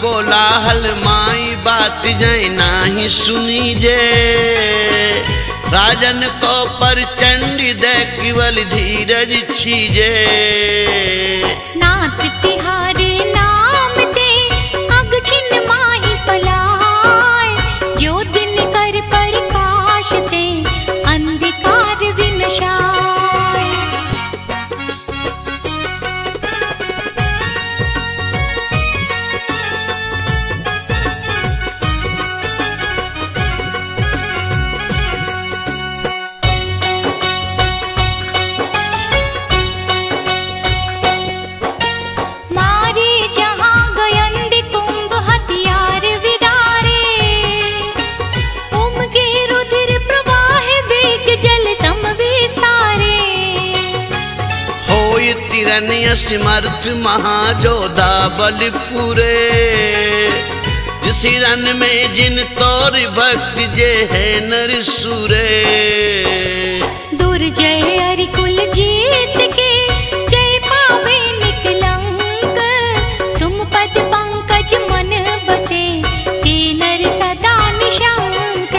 कोलाहल माई बात जय नाही सुनी जे। राजन को पर चंडी दे केवल धीरज छीजे। नाथ तिहारे नाम दे अग छिन माही पलाय। जो दिन कर प्रकाश दे अंधकार विनशाय। होई तिरनिय समर्थ महाजोधा बलपुरे। जिस रन में जिन तोर भक्त जे है नर सुरे। दुर्जय अरिकुल जीत के जय पावे निकलंक। तुम पद पंकज मन बसे ते नर सदा निशंक।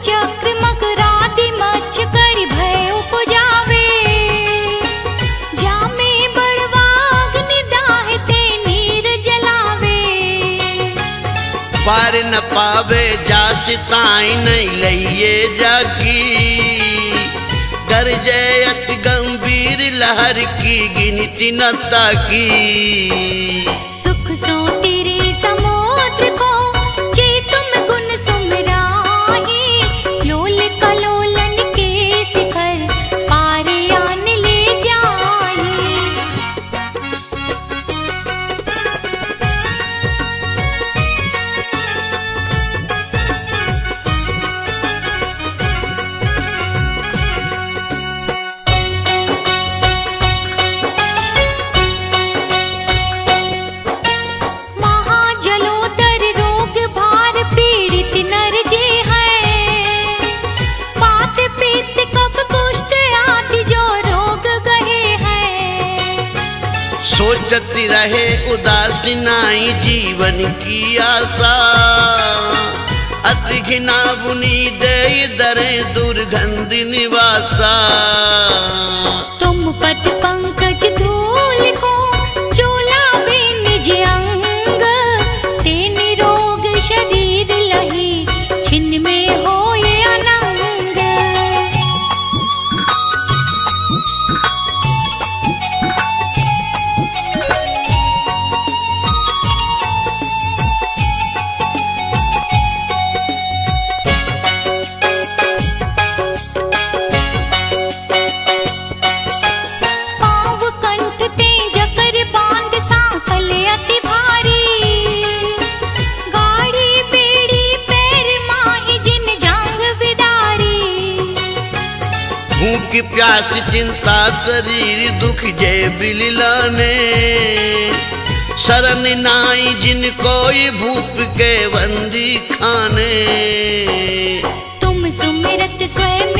चक्र मकरादि मच्छ कर भय उपजावे। जामे बड़वाग्नि दाहते नीर जलावे। पार न पावे जास ताई नहीं लइए जाकी। गरजे अति गंभीर लहर की गिनती न ताकी। सुख सो तेरे समुद्र को जे तुम गुण सुमराही। लोल कलोलन के शिखर पार आन ले जाही। महाजलोदर रोग भार पीड़ित नर जे हैं। वात पित्त कफ कुष्ठ आदि जो रोग गए हैं। सोचती रहे उदासी नाई जीवन की आशा। अति घिना बुनी दे दरे दुर्गंध निवासा। तुम पद पंकज धूल को चोलावे निज अंग। ते निरोग शरीर लही छिन्न में होए अनंग। पाँव कंठ ते जकर बांध सांकल अति भारी। गाड़ी बेड़ी पैर माही जिन जांग बिदारी। भूख प्यास चिंता शरीर दुख जय बिललाने। शरण नाई जिन कोई भूप के बंदी खाने। तुम सुमिरत स्वयं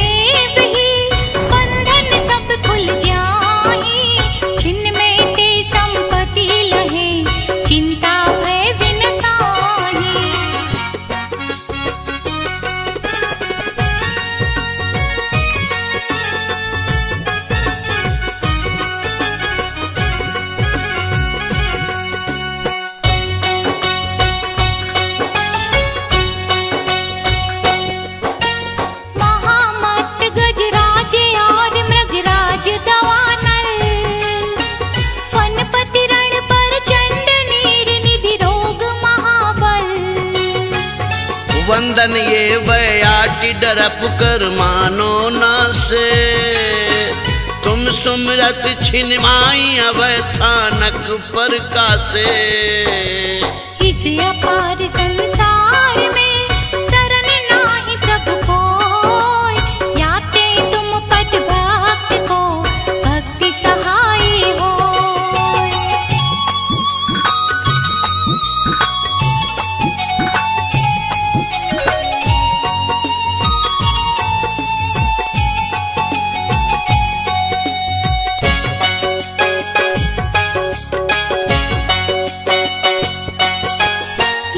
ही बंधन सब खुल जाही। छिन्न में ते संपत्ति लहे चिंता भय विनसाही। महामत गजराज और मृगराज दवानल। फनपति रण पर चंड नीर निधि रोग महाबल। वंदन ये बयाटी डरप कर मानो ना से। तुम सुमरत छिन माई अवै थानक पर कासे। इस अपार संसार में शरण नाही प्रभु कोय। याते तुम पद भक्त को भक्ति सहाय होय।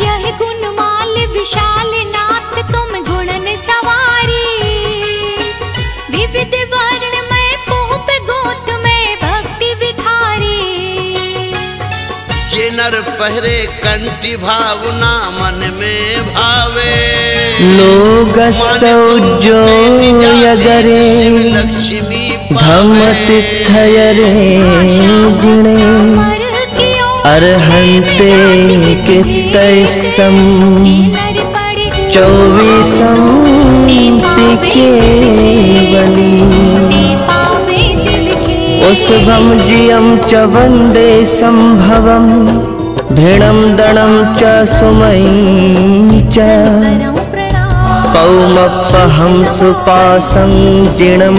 यह गुणमाल विशाल नाथ तुम गुणन सवारी। विविध वर्ण में पोप गोत में भक्ति विखारी। जे नर पहरे कंठी भावना मन में भावे। लोग सौजो यगरे लक्ष्मी धमत थयरे जिणे। अरहंते के तैसम 24 पिके उस्भं जियं च वन्दे सम्भवं भिणं दणं च सुमयं च कौमपहं सुपासं जिणं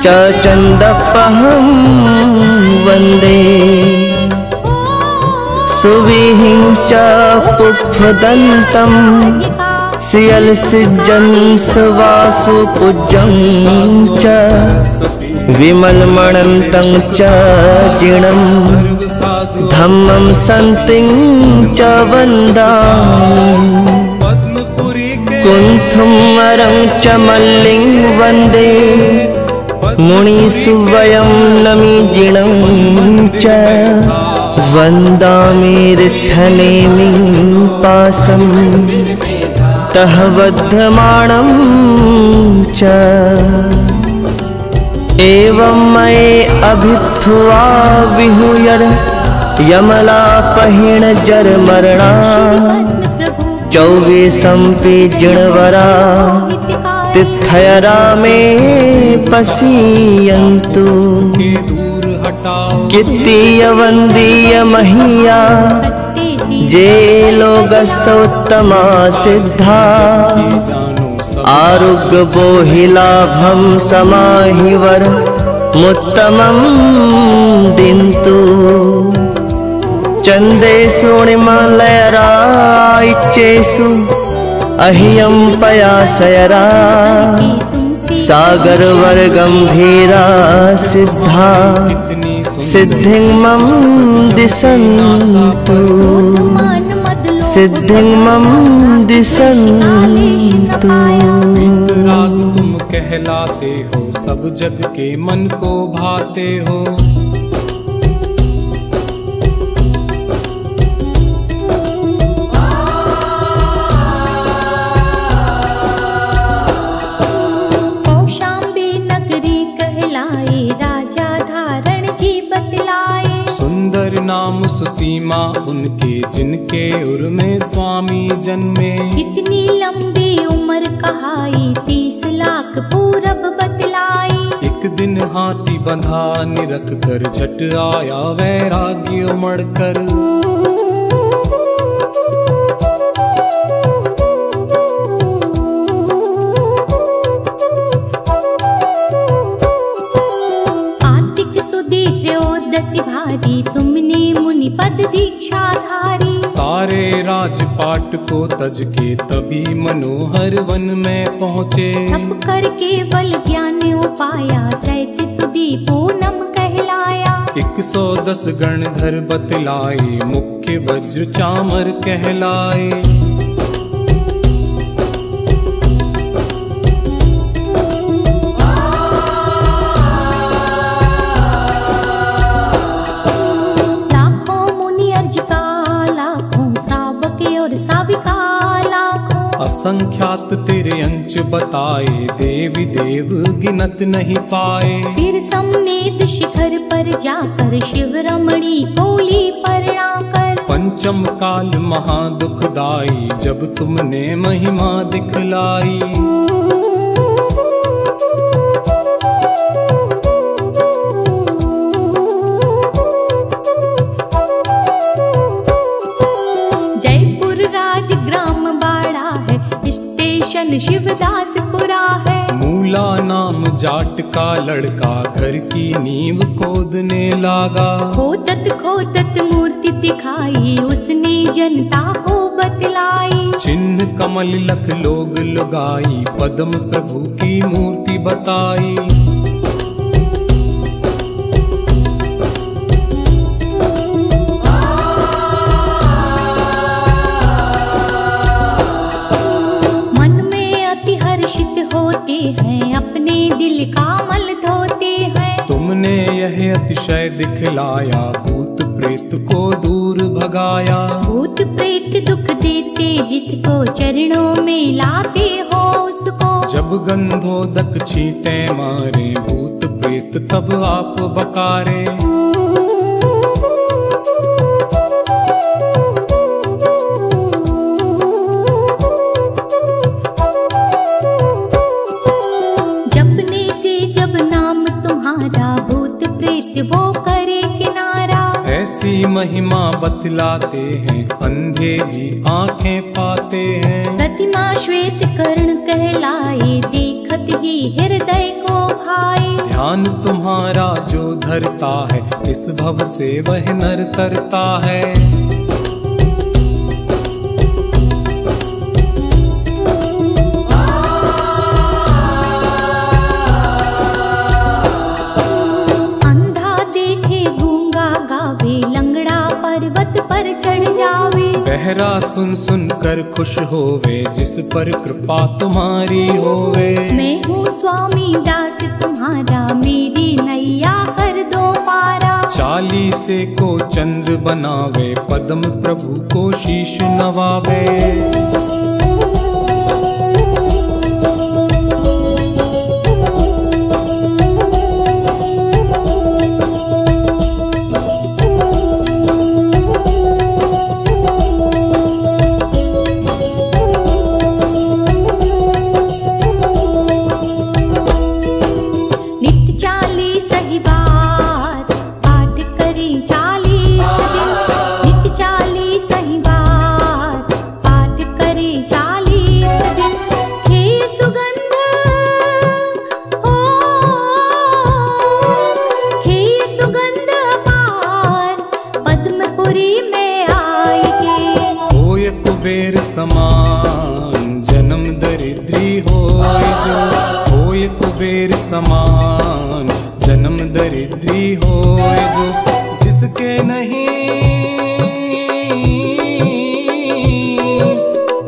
च चन्दपहं वन्दे सुविहिं च पुष्पदन्तं श्रियलसिज्जं सुवासुपूज्यं च विमलमणन्तं च जिणं धम्मं सन्तिं च वन्दामि कुन्थुं वरं च मल्लिं वन्दे मुनिसुवयं नमि जिणं च वन्दामि रिट्ठनेमिं पासं तः बध्यमाणं च एवं मये अभित्वा विहुयर यमलापहिण जरमरणा चौवीसंपि जिणवरा तिथयरा मे पसीयन्तु कित्तीय वन्दीय महीया जे लोगसोत्तमा सिद्धा आरुग्य बोहिलाभं समाहिवर मुत्तमं दिन्तु चन्देषु निमलयराइचेषु अह्यं पयासयरा सागरवर्गम्भीरा सिद्धा सिद्धिं मम दिशन्तु सिद्धिं मम दिशन्तु। राग तुम कहलाते हो सब जग के मन को भाते हो। कौशाम्बी नगरी कहलाए राजा धारण जी बतलाए। सुंदर नाम सुसीमा उनके जिनके उर में स्वामी जन्मे। इतनी लंबी उम्र कहाई 30 लाख पूरब बतलाई। एक दिन हाथी बंधा निरख कर झट आया वैराग्य उमड़कर। आतिक सुदी त्रयोदशी भारी तुमने मुनि पद दीक्षा धारी। सारे राजपाट को तज के तभी मनोहर वन में पहुँचे। तप कर केवल ज्ञान उपाया चैत सुदी पूनम कहलाया। 110 गणधर बतलाए मुख्य वज्र चामर कहलाए। असंख्यात तेरे अंश बताए देवी देव गिनत नहीं पाए। फिर सम्मेद शिखर पर जाकर शिव रमणी बोली परणाकर। पंचम काल महादुखदाई जब तुमने महिमा दिखलाई। जयपुर राजग्राम बाड़ा है स्टेशन शिवदासपुरा है। मूला नाम जाट का लड़का घर की नींव खोदने लागा। खोदत खोदत मूर्ति दिखाई उसने जनता को बतलाई। चिन्ह कमल लख लोग लुगाई पद्म प्रभु की मूर्ति बताई। अपने दिल का मल धोते हैं। तुमने यह अतिशय दिखलाया भूत प्रेत को दूर भगाया। भूत प्रेत दुख देते जिसको चरणों में लाते हो उसको। जब गंधोदक छींटे मारे भूत प्रेत तब आप बकारे। जपने से जब नाम तुम्हारा भूत ऐसी महिमा बतलाते हैं, अंधे भी आंखें पाते हैं। प्रतिमा श्वेत कर्ण कहलाए, देखत ही हृदय को भाए। ध्यान तुम्हारा जो धरता है, इस भव से वह नर तरता है। बहरा सुन सुन कर खुश होवे, जिस पर कृपा तुम्हारी होवे। मैं हूँ स्वामी दास तुम्हारा, मेरी नैया कर दो पारा। चालीसे को चंद्र बनावे, पद्म प्रभु को शीश नवावे। कुबेर समान जन्म दरिद्री होय जो, होय कुबेर समान जन्म दरिद्री होय जो।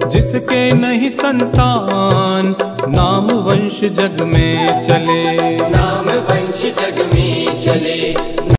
जिसके नहीं संतान, नाम वंश जग में चले। नाम वंश जग में चले,